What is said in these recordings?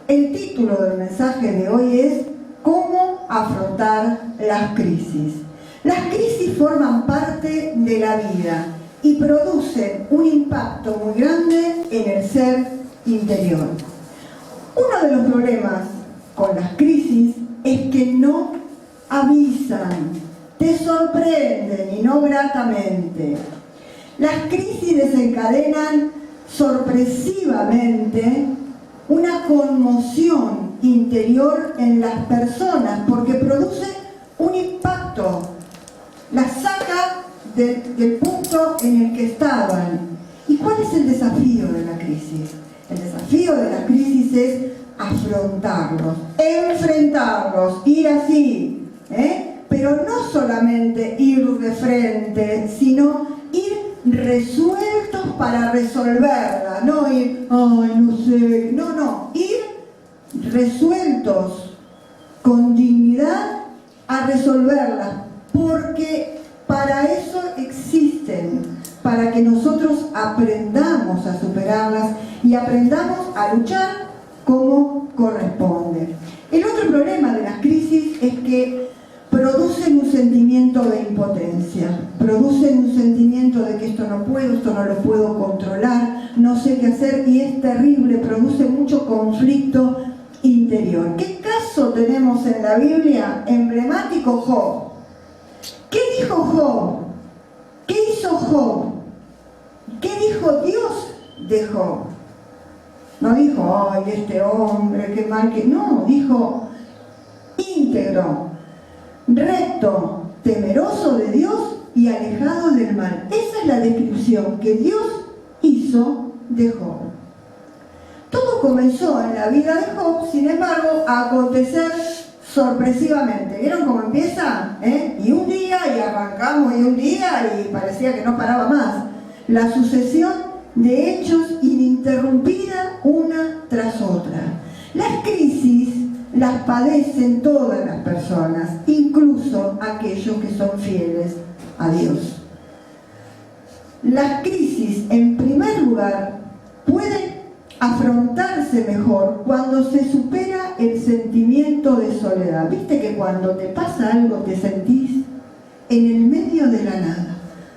El título del mensaje de hoy es ¿Cómo afrontar las crisis? Las crisis forman parte de la vida y producen un impacto muy grande en el ser interior. Uno de los problemas con las crisis es que no avisan, te sorprenden y no gratamente. Las crisis desencadenan sorpresivamente una conmoción interior en las personas porque produce un impacto, las saca del punto en el que estaban. ¿Y cuál es el desafío de la crisis? El desafío de la crisis es afrontarlos, enfrentarlos, ir así, pero no solamente ir de frente, sino ir resueltos para resolverla, no ir, ay, no sé, no, ir resueltos con dignidad a resolverla, porque para eso existen, para que nosotros aprendamos a superarlas y aprendamos a luchar como corresponde. El otro problema de las crisis es que producen un sentimiento de impotencia, producen un sentimiento de que esto no lo puedo controlar, no sé qué hacer y es terrible, produce mucho conflicto interior. ¿Qué caso tenemos en la Biblia? Emblemático, Job. ¿Qué dijo Job? ¿Qué hizo Job? ¿Qué dijo Dios de Job? No dijo, ay, este hombre, qué mal que... No, dijo íntegro, recto, temeroso de Dios y alejado del mal. Esa es la descripción que Dios hizo de Job. Todo comenzó en la vida de Job, sin embargo, a acontecer sorpresivamente. ¿Vieron cómo empieza? Y un día, y arrancamos, y un día, y parecía que no paraba más. La sucesión de hechos ininterrumpida una tras otra. Las crisis las padecen todas las personas, incluso aquellos que son fieles a Dios. Las crisis, en primer lugar, pueden afrontarse mejor cuando se supera el sentimiento de soledad. ¿Viste que cuando te pasa algo te sentís en el medio de la nada?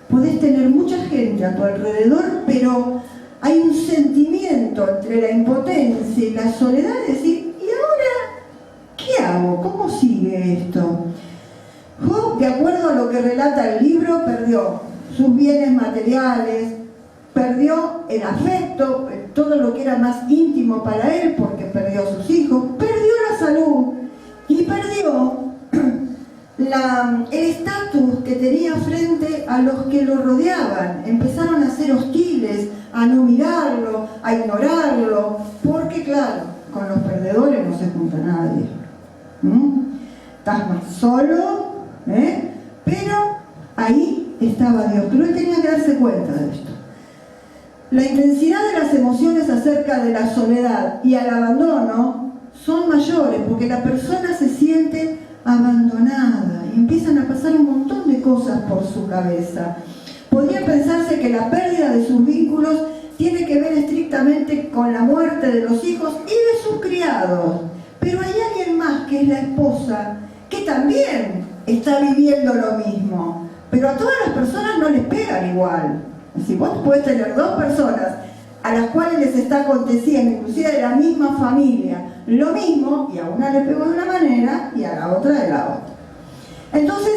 Podés tener mucha gente a tu alrededor, pero hay un sentimiento entre la impotencia y la soledad de decir, ¿y ahora qué hago? ¿Cómo sigue esto? Job, de acuerdo a lo que relata el libro, perdió sus bienes materiales, perdió el afecto, todo lo que era más íntimo para él, porque perdió a sus hijos, perdió la salud y perdió el estatus que tenía frente a los que lo rodeaban. Empezaron a ser hostiles, a no mirarlo, a ignorarlo, porque claro, con los perdedores no se junta nadie. Estás más solo, pero ahí estaba Dios, pero él tenía que darse cuenta de esto. La intensidad de las emociones acerca de la soledad y al abandono son mayores, porque la persona se siente abandonada y empiezan a pasar un montón de cosas por su cabeza. Podría pensarse que la pérdida de sus vínculos tiene que ver estrictamente con la muerte de los hijos y de sus criados, pero hay alguien más, que es la esposa, que también está viviendo lo mismo, pero a todas las personas no les pegan igual. Si vos podés tener dos personas a las cuales les está aconteciendo, inclusive de la misma familia, lo mismo, y a una le pegó de una manera y a la otra de la otra. Entonces,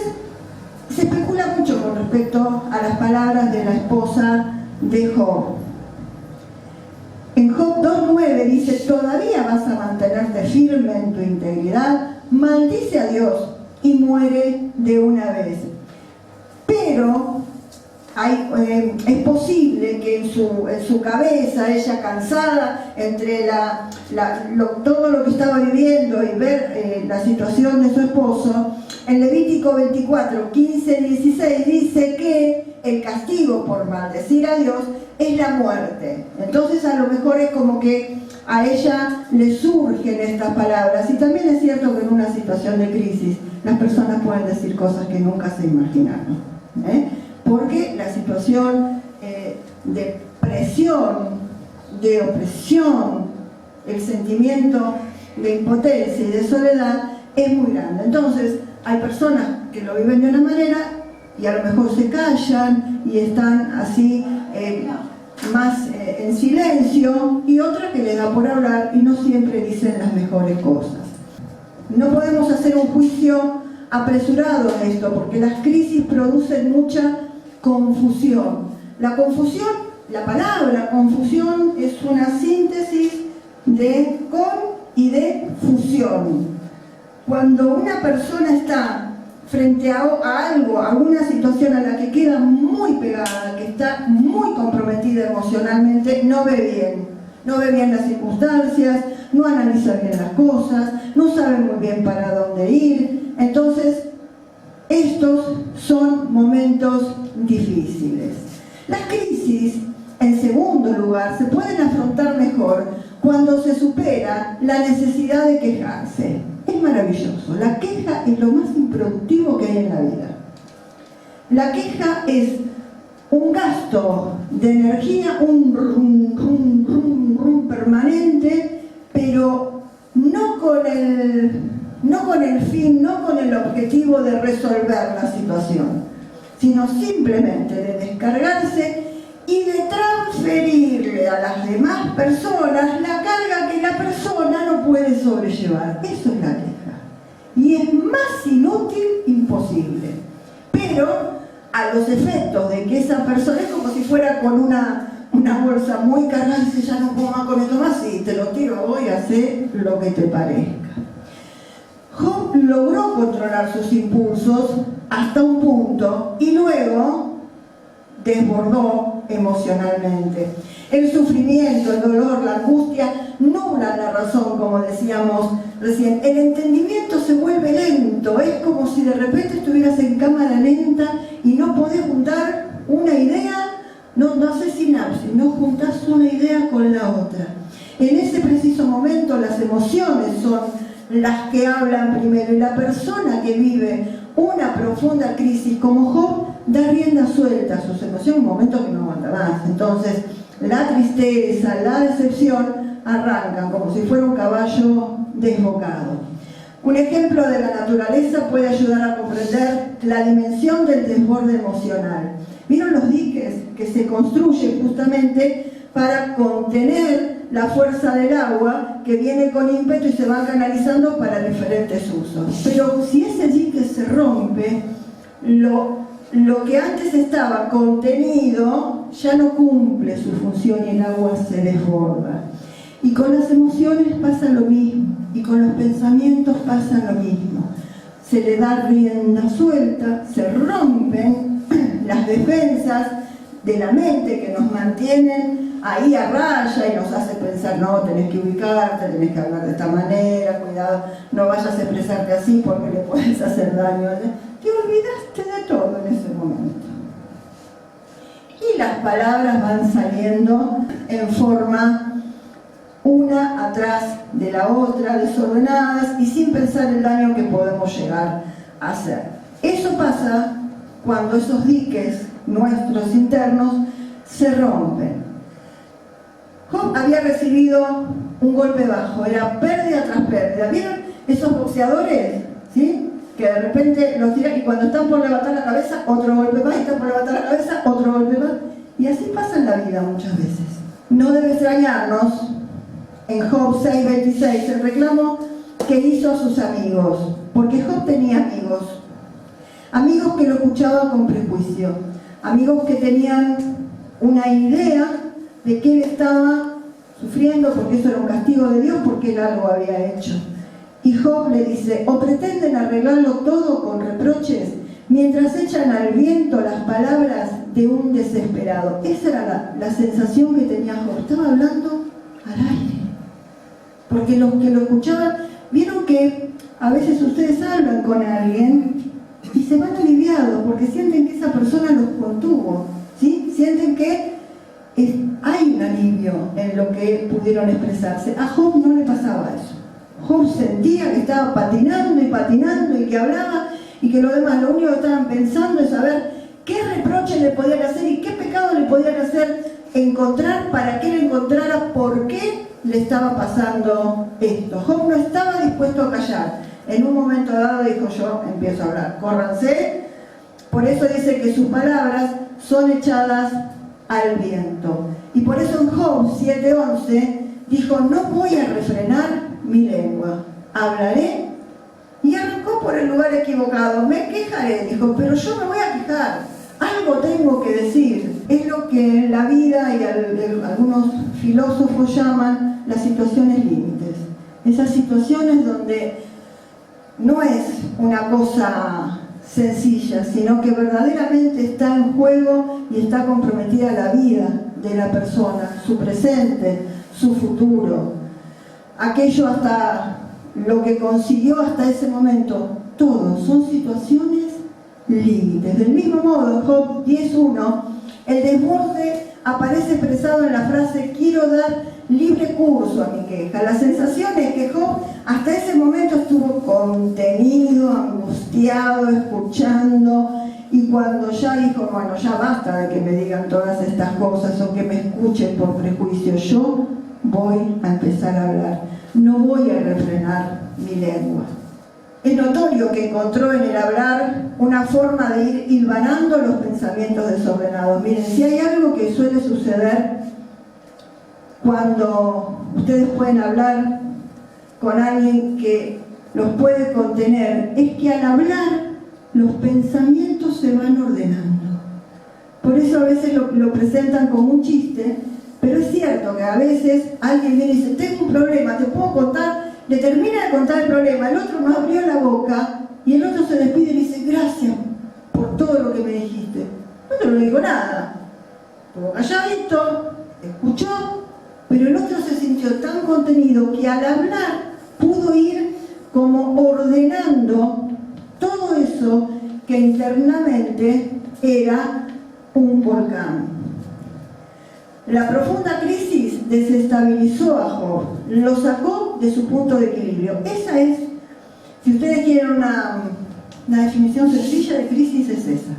se especula mucho con respecto a las palabras de la esposa de Job. En Job 2:9 dice, todavía vas a mantenerte firme en tu integridad, maldice a Dios y muere de una vez. Pero es posible que en su cabeza, ella cansada, entre todo lo que estaba viviendo y ver la situación de su esposo, en Levítico 24, 15, 16 dice que el castigo por maldecir a Dios es la muerte. Entonces a lo mejor es como que a ella le surgen estas palabras. Y también es cierto que en una situación de crisis las personas pueden decir cosas que nunca se imaginaron, porque la situación de presión, de opresión, el sentimiento de impotencia y de soledad es muy grande. Entonces, hay personas que lo viven de una manera y a lo mejor se callan y están así más en silencio, y otras que les da por hablar y no siempre dicen las mejores cosas. No podemos hacer un juicio apresurado en esto, porque las crisis producen mucha confusión. La confusión, la palabra confusión es una síntesis de con y de fusión. Cuando una persona está frente a algo, a una situación a la que queda muy pegada, que está muy comprometida emocionalmente, no ve bien las circunstancias, no analiza bien las cosas, no sabe muy bien para dónde ir. Entonces, estos son momentos difíciles. Las crisis, en segundo lugar, se pueden afrontar mejor cuando se supera la necesidad de quejarse. Es maravilloso. La queja es lo más improductivo que hay en la vida. La queja es un gasto de energía, un rum permanente, pero no con el fin, no con el objetivo de resolver la situación, sino simplemente de descargarse y de transferirle a las demás personas la carga que la persona no puede sobrellevar. Eso es la queja. Y es más inútil imposible. Pero a los efectos de que esa persona es como si fuera con una bolsa muy cargada y dice, ya no puedo más con esto más, y te lo tiro hoy, hace lo que te parezca. Job logró controlar sus impulsos hasta un punto y luego desbordó emocionalmente. El sufrimiento, el dolor, la angustia nublan la razón, como decíamos recién. El entendimiento se vuelve lento, es como si de repente estuvieras en cámara lenta y no podés juntar una idea, no haces sinapsis, no juntás una idea con la otra. En ese preciso momento las emociones son las que hablan primero, y la persona que vive una profunda crisis como Job da rienda suelta a sus emociones en un momento que no aguanta más. Entonces la tristeza, la decepción arrancan como si fuera un caballo desbocado. Un ejemplo de la naturaleza puede ayudar a comprender la dimensión del desborde emocional. ¿Vieron los diques que se construyen justamente para contener la fuerza del agua que viene con ímpetu y se va canalizando para diferentes usos? Pero si ese dique se rompe, lo que antes estaba contenido ya no cumple su función y el agua se desborda. Y con las emociones pasa lo mismo, y con los pensamientos pasa lo mismo. Se le da rienda suelta, se rompen las defensas de la mente que nos mantienen ahí a raya y nos hace pensar, no, tenés que ubicarte, tenés que hablar de esta manera, cuidado, no vayas a expresarte así porque le puedes hacer daño. Te olvidaste de todo en ese momento. Y las palabras van saliendo en forma una atrás de la otra, desordenadas y sin pensar el daño que podemos llegar a hacer. Eso pasa cuando esos diques nuestros internos se rompen. Job había recibido un golpe bajo, era pérdida tras pérdida. ¿Vieron esos boxeadores? ¿Sí? Que de repente los tiran y cuando están por levantar la cabeza, otro golpe más, y están por levantar la cabeza, otro golpe más. Y así pasa en la vida muchas veces. No debe extrañarnos en Job 6:26 el reclamo que hizo a sus amigos, porque Job tenía amigos que lo escuchaban con prejuicio, amigos que tenían una idea de que él estaba sufriendo porque eso era un castigo de Dios, porque él algo había hecho. Y Job le dice, o pretenden arreglarlo todo con reproches, mientras echan al viento las palabras de un desesperado. Esa era la sensación que tenía Job, estaba hablando al aire. Porque los que lo escuchaban, vieron que a veces ustedes hablan con alguien y se van aliviados porque sienten que esa persona los contuvo, ¿sí? Sienten que hay un alivio en lo que pudieron expresarse. A Job no le pasaba eso. Job sentía que estaba patinando y que hablaba y que los demás lo único que estaban pensando es saber qué reproche le podían hacer y qué pecado le podían hacer encontrar para que él encontrara por qué le estaba pasando esto. Job no estaba dispuesto a callar. En un momento dado dijo: yo empiezo a hablar, córranse. Por eso dice que sus palabras son echadas al viento. Y por eso en Job 7:11 dijo: no voy a refrenar mi lengua, hablaré. Y arrancó por el lugar equivocado. Me quejaré, dijo, pero yo me voy a quejar. Algo tengo que decir. Es lo que en la vida y algunos filósofos llaman las situaciones límites. Esas situaciones donde no es una cosa sencilla, sino que verdaderamente está en juego y está comprometida la vida de la persona, su presente, su futuro, aquello hasta lo que consiguió hasta ese momento. Todo son situaciones límites. Del mismo modo, en Job 10:1, el desborde aparece expresado en la frase: quiero dar libre curso a mi queja. La sensación es que Job hasta ese momento estuvo contenido, angustiado, escuchando, y cuando ya dijo: bueno, ya basta de que me digan todas estas cosas o que me escuchen por prejuicio, yo voy a empezar a hablar, no voy a refrenar mi lengua. Es notorio que encontró en el hablar una forma de ir hilvanando los pensamientos desordenados. Miren, si hay algo que suele suceder cuando ustedes pueden hablar con alguien que los puede contener, es que al hablar los pensamientos se van ordenando. Por eso a veces lo presentan como un chiste, pero es cierto que a veces alguien viene y dice: tengo un problema, te puedo contar. Le termina de contar el problema, el otro no abrió la boca y el otro se despide y le dice: gracias por todo lo que me dijiste. El otro no dijo nada, estuvo calladito, escuchó, pero el otro se sintió tan contenido que al hablar pudo ir como ordenando todo eso que internamente era un volcán. La profunda crisis desestabilizó a Job, lo sacó de su punto de equilibrio. Esa es, si ustedes quieren una definición sencilla de crisis, es esa.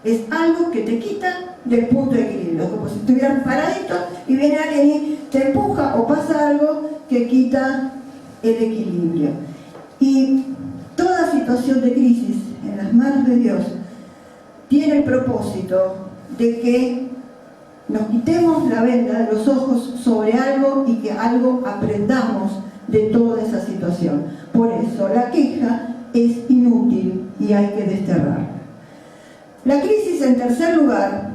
Es algo que te quita del punto de equilibrio, como si estuvieran paraditos y viene alguien y te empuja o pasa algo que quita el equilibrio. Y toda situación de crisis en las manos de Dios tiene el propósito de que nos quitemos la venda de los ojos sobre algo y que algo aprendamos de toda esa situación. Por eso la queja es inútil y hay que desterrarla. La crisis, en tercer lugar,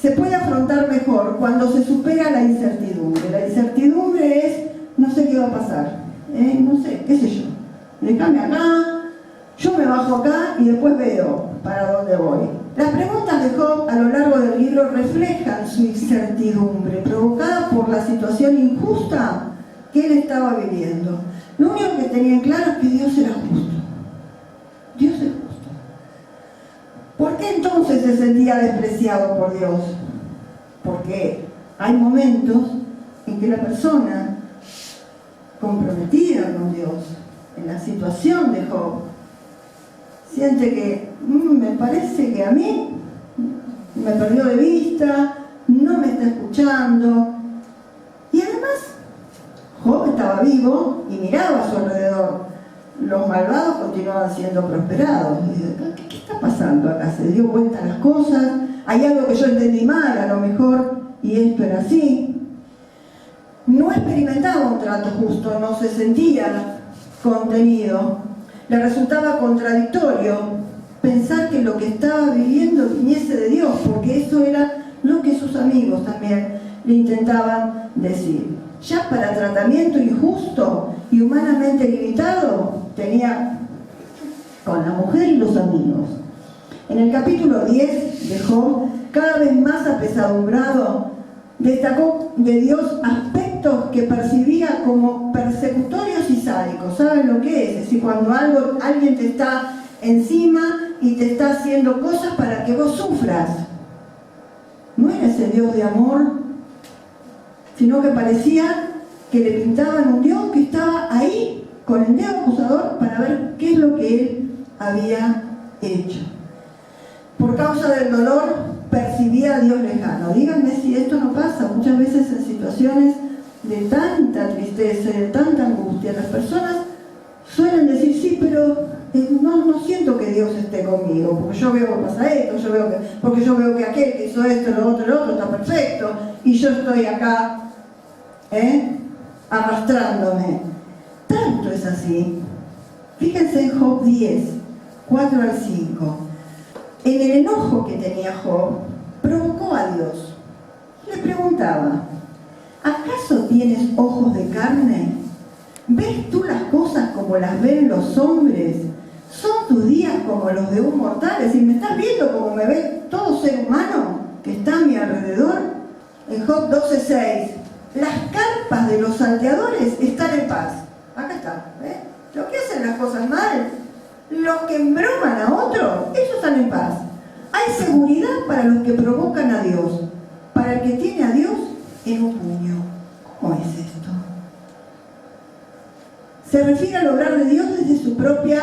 se puede afrontar mejor cuando se supera la incertidumbre. La incertidumbre es: no sé qué va a pasar, no sé, qué sé yo. Déjame acá, yo me bajo acá y después veo para dónde voy. Las preguntas de Job a lo largo del libro reflejan su incertidumbre, provocada por la situación injusta que él estaba viviendo. Lo único que tenía en claro es que Dios era justo. Dios es justo. ¿Por qué entonces se sentía despreciado por Dios? Porque hay momentos en que la persona comprometida con Dios, en la situación de Job, siente que me parece que a mí me perdió de vista, no me está escuchando. Y además, Job estaba vivo y miraba a su alrededor. Los malvados continuaban siendo prosperados. Y dice: ¿qué está pasando acá? ¿Se dio vuelta las cosas? ¿Hay algo que yo entendí mal a lo mejor? Y esto era así. No experimentaba un trato justo, no se sentía contenido. Le resultaba contradictorio pensar que lo que estaba viviendo viniese de Dios, porque eso era lo que sus amigos también le intentaban decir. Ya para tratamiento injusto y humanamente limitado tenía con la mujer y los amigos. En el capítulo 10 de Job, cada vez más apesadumbrado, destacó de Dios aspectos que percibía como persecutorios y sádicos. ¿Saben lo que es? Es decir, cuando alguien te está encima y te está haciendo cosas para que vos sufras. No era ese Dios de amor, sino que parecía que le pintaban un Dios que estaba ahí con el dedo acusador para ver qué es lo que él había hecho. Por causa del dolor percibía a Dios lejano. Díganme si esto no pasa muchas veces en situaciones de tanta tristeza y de tanta angustia, las personas suelen decir, sí, pero no siento que Dios esté conmigo, porque yo veo que pasa esto, porque yo veo que aquel que hizo esto, lo otro está perfecto, y yo estoy acá arrastrándome. Tanto es así. Fíjense en Job 10, 4 al 5. En el enojo que tenía Job, provocó a Dios. Le preguntaba, ¿acaso tienes ojos de carne? ¿Ves tú las cosas como las ven los hombres? ¿Son tus días como los de un mortal? Es decir, ¿me estás viendo como me ve todo ser humano que está a mi alrededor? En Job 12:6, las carpas de los salteadores están en paz. Acá está, ¿ves? Los que hacen las cosas mal, los que embroman a otros, ellos están en paz. Hay seguridad para los que provocan a Dios, para el que tiene a Dios en un puño. ¿Cómo es esto? Se refiere al obrar de Dios desde su propia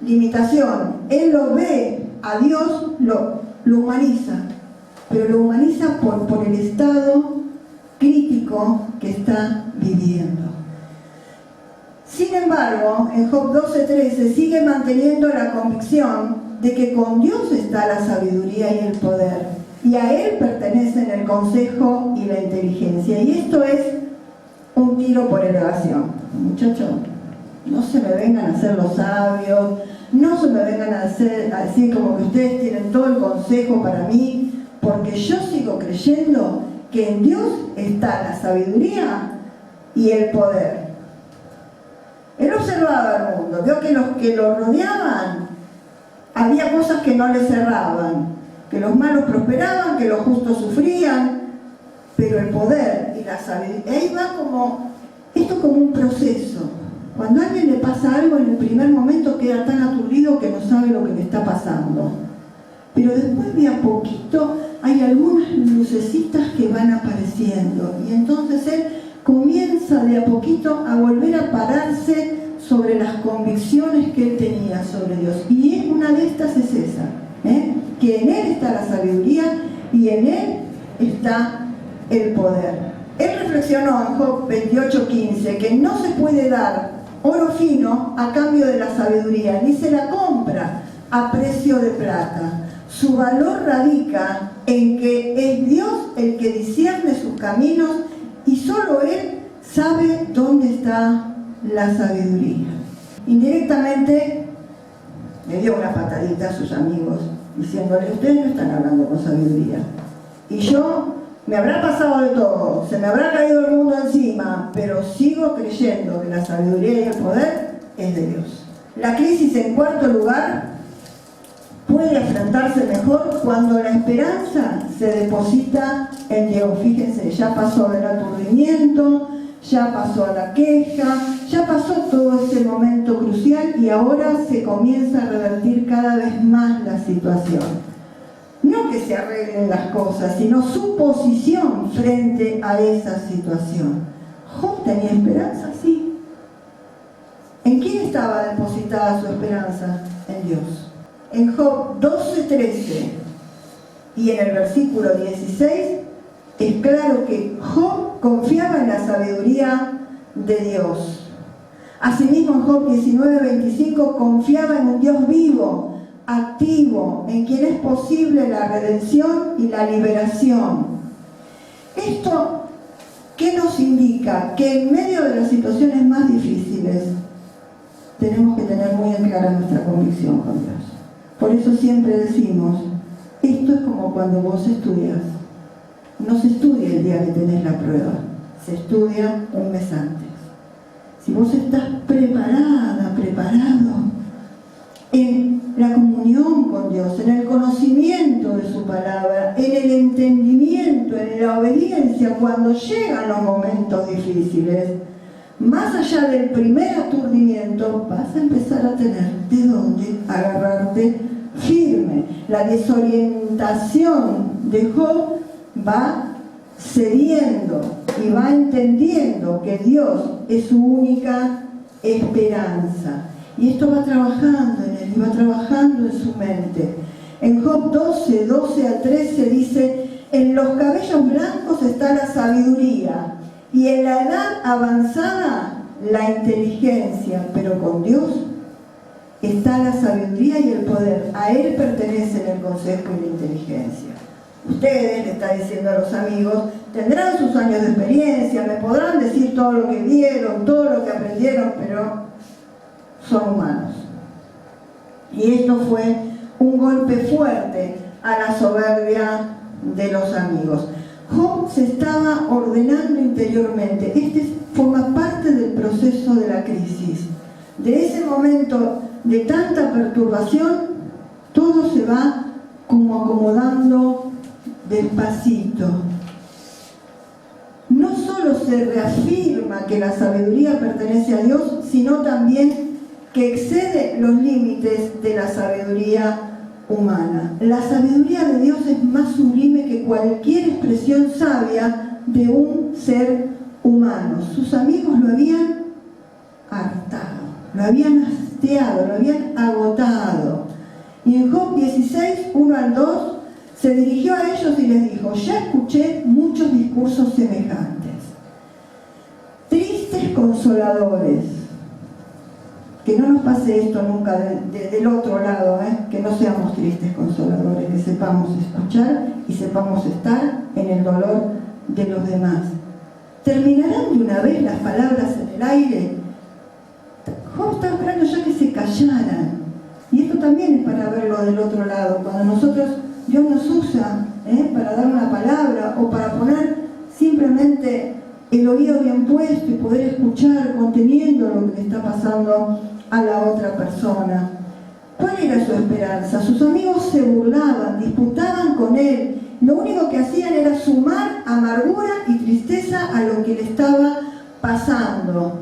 limitación. Él lo ve a Dios, lo humaniza, pero lo humaniza por el estado crítico que está viviendo. Sin embargo, en Job 12:13 sigue manteniendo la convicción de que con Dios está la sabiduría y el poder, y a Él pertenecen el consejo y la inteligencia. Y esto es un tiro por elevación. Muchachos, no se me vengan a hacer los sabios, no se me vengan a decir como que ustedes tienen todo el consejo para mí, porque yo sigo creyendo que en Dios está la sabiduría y el poder. Él observaba el mundo, vio que los que lo rodeaban, había cosas que no les cerraban, que los malos prosperaban, que los justos sufrían, pero el poder y la sabiduría, ahí va esto como un proceso. Cuando a alguien le pasa algo, en el primer momento queda tan aturdido que no sabe lo que le está pasando. Pero después de a poquito hay algunas lucecitas que van apareciendo, y entonces él comienza de a poquito a volver a pararse sobre las convicciones que él tenía sobre Dios. Y una de estas es esa, que en él está la sabiduría y en él está el poder. Él reflexionó en Job 28:15 que no se puede dar oro fino a cambio de la sabiduría, ni se la compra a precio de plata. Su valor radica en que es Dios el que discierne sus caminos y solo Él sabe dónde está la sabiduría. Indirectamente le dio una patadita a sus amigos diciéndole, ustedes no están hablando con sabiduría. Y yo, me habrá pasado de todo, se me habrá caído el mundo encima, pero sigo creyendo que la sabiduría y el poder es de Dios. La crisis, en cuarto lugar, puede afrontarse mejor cuando la esperanza se deposita en Dios. Fíjense, ya pasó del aturdimiento, ya pasó a la queja, ya pasó todo ese momento crucial y ahora se comienza a revertir cada vez más la situación. No que se arreglen las cosas, sino su posición frente a esa situación. Job tenía esperanza, sí. ¿En quién estaba depositada su esperanza? En Dios. En Job 12:13 y en el versículo 16 es claro que Job confiaba en la sabiduría de Dios. Asimismo, en Job 19:25 confiaba en un Dios vivo, activo, en quien es posible la redención y la liberación. ¿Esto qué nos indica? Que en medio de las situaciones más difíciles tenemos que tener muy en clara nuestra convicción con Dios. Por eso siempre decimos, esto es como cuando vos estudias. No se estudia el día que tenés la prueba, se estudia un mes antes. Si vos estás preparada, preparado en la comunión con Dios, en el conocimiento de su palabra, en el entendimiento, en la obediencia, cuando llegan los momentos difíciles, más allá del primer aturdimiento, vas a empezar a tener de dónde agarrarte firme. La desorientación de Job va cediendo y va entendiendo que Dios es su única esperanza. Y esto va trabajando en él, y va trabajando en su mente. En Job 12 al 13 dice, en los cabellos blancos está la sabiduría, y en la edad avanzada la inteligencia, pero con Dios está la sabiduría y el poder. A Él pertenecen el consejo y la inteligencia. Ustedes, le está diciendo a los amigos, tendrán sus años de experiencia, me podrán decir todo lo que vieron, todo lo que aprendieron, pero son humanos. Y esto fue un golpe fuerte a la soberbia de los amigos. Job se estaba ordenando interiormente. Este forma parte del proceso de la crisis. De ese momento de tanta perturbación, todo se va como acomodando despacito. No solo se reafirma que la sabiduría pertenece a Dios, sino también que excede los límites de la sabiduría humana. La sabiduría de Dios es más sublime que cualquier expresión sabia de un ser humano. Sus amigos lo habían hartado, lo habían hastiado, lo habían agotado. Y en Job 16, 1 al 2, se dirigió a ellos y les dijo: ya escuché muchos discursos semejantes, tristes consoladores. Que no nos pase esto nunca del otro lado, que no seamos tristes consoladores, que sepamos escuchar y sepamos estar en el dolor de los demás. ¿Terminarán de una vez las palabras en el aire? Job está esperando ya que se callaran. Y esto también es para verlo del otro lado. Cuando Dios nos usa para dar una palabra o para poner simplemente el oído bien puesto y poder escuchar conteniendo lo que le está pasando a la otra persona. ¿Cuál era su esperanza? Sus amigos se burlaban, disputaban con él. Lo único que hacían era sumar amargura y tristeza a lo que le estaba pasando.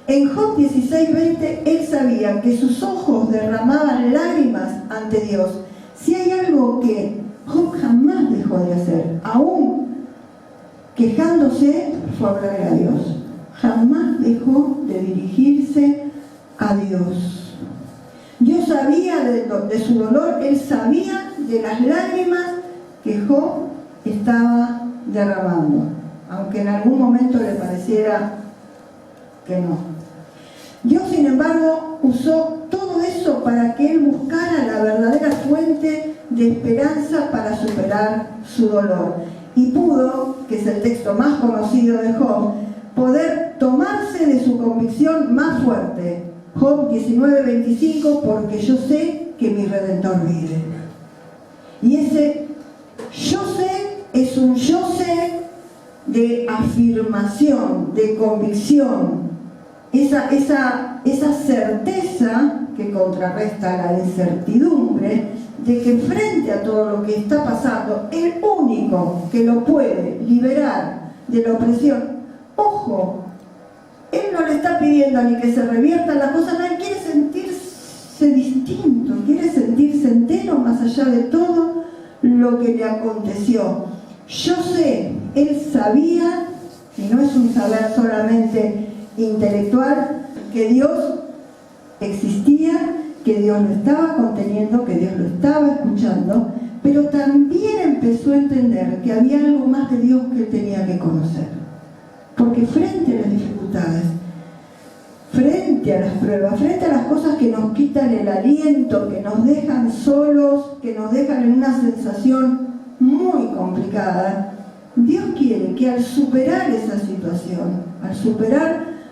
En Job 16:20, él sabía que sus ojos derramaban lágrimas ante Dios. Si hay algo que Job jamás dejó de hacer, aún quejándose, fue hablarle a Dios. Jamás dejó de dirigirse a Dios. Dios sabía de su dolor, él sabía de las lágrimas que Job estaba derramando, aunque en algún momento le pareciera que no. Dios, sin embargo, usó todo eso para que él buscara la verdadera fuente de esperanza para superar su dolor. Y pudo, que es el texto más conocido de Job, poder tomarse de su convicción más fuerte. Job 19:25, porque yo sé que mi Redentor vive. Y ese yo sé es un yo sé de afirmación, de convicción. Esa certeza que contrarresta la incertidumbre de que frente a todo lo que está pasando, el único que lo puede liberar de la opresión, ojo, él no le está pidiendo ni que se revierta la cosa, no, él quiere sentirse distinto, quiere sentirse entero más allá de todo lo que le aconteció. Yo sé, él sabía, y no es un saber solamente intelectual, que Dios existía, que Dios lo estaba conteniendo, que Dios lo estaba escuchando, pero también empezó a entender que había algo más de Dios que él tenía que conocer. Porque frente a las dificultades, frente a las pruebas, frente a las cosas que nos quitan el aliento, que nos dejan solos, que nos dejan en una sensación muy complicada, Dios quiere que al superar esa situación,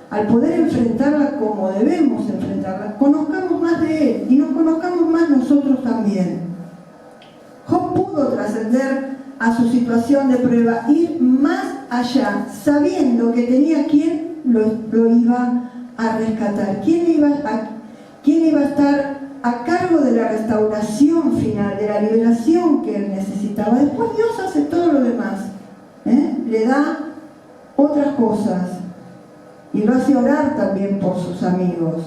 al poder enfrentarla como debemos enfrentarla, conozcamos más de Él y nos conozcamos más nosotros también. Job pudo trascender a su situación de prueba, ir más allá, sabiendo que tenía quien lo iba a rescatar, quién iba a estar a cargo de la restauración final, de la liberación que él necesitaba. Después Dios hace todo lo demás, le da otras cosas y lo hace orar también por sus amigos.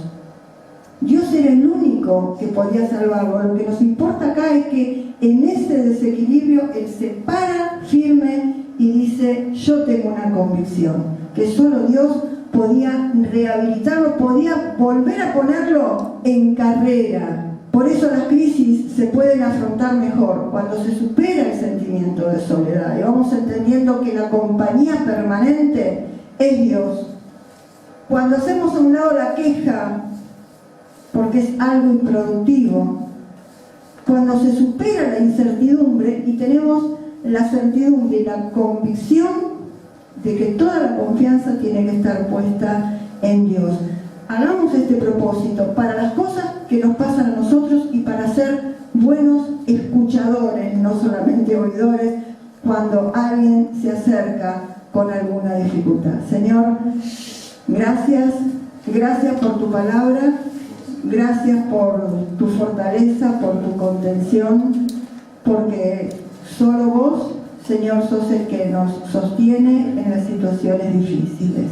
Dios era el único que podía salvarlo. Lo que nos importa acá es que en ese desequilibrio él se para firme y dice: yo tengo una convicción, que solo Dios podía rehabilitarlo, podía volver a ponerlo en carrera. Por eso las crisis se pueden afrontar mejor cuando se supera el sentimiento de soledad y vamos entendiendo que la compañía permanente es Dios. Cuando hacemos a un lado la queja, porque es algo improductivo, cuando se supera la incertidumbre y tenemos la certidumbre y la convicción de que toda la confianza tiene que estar puesta en Dios. Hagamos este propósito para las cosas que nos pasan a nosotros y para ser buenos escuchadores, no solamente oidores, cuando alguien se acerca con alguna dificultad. Señor, gracias por tu palabra, gracias por tu fortaleza, por tu contención, porque solo vos, Señor, sos el que nos sostiene en las situaciones difíciles.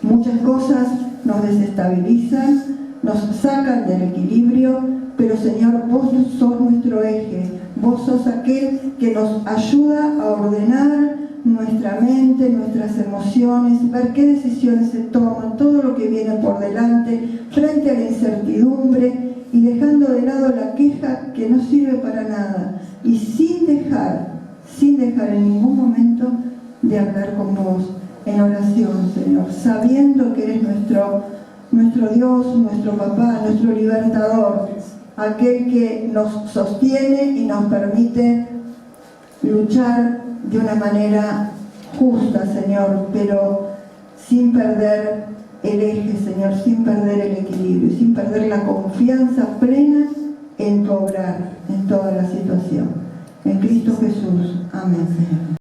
Muchas cosas nos desestabilizan, nos sacan del equilibrio, pero Señor, vos sos nuestro eje, vos sos aquel que nos ayuda a ordenar nuestra mente, nuestras emociones, ver qué decisiones se toman, todo lo que viene por delante, frente a la incertidumbre y dejando de lado la queja que no sirve para nada y sin dejar en ningún momento de hablar con vos en oración, Señor, sabiendo que eres nuestro Dios, nuestro papá, nuestro libertador, aquel que nos sostiene y nos permite luchar de una manera justa, Señor, pero sin perder el eje, Señor, sin perder el equilibrio, sin perder la confianza plena en tu obrar en toda la situación. En Cristo Jesús. Amén, Señor.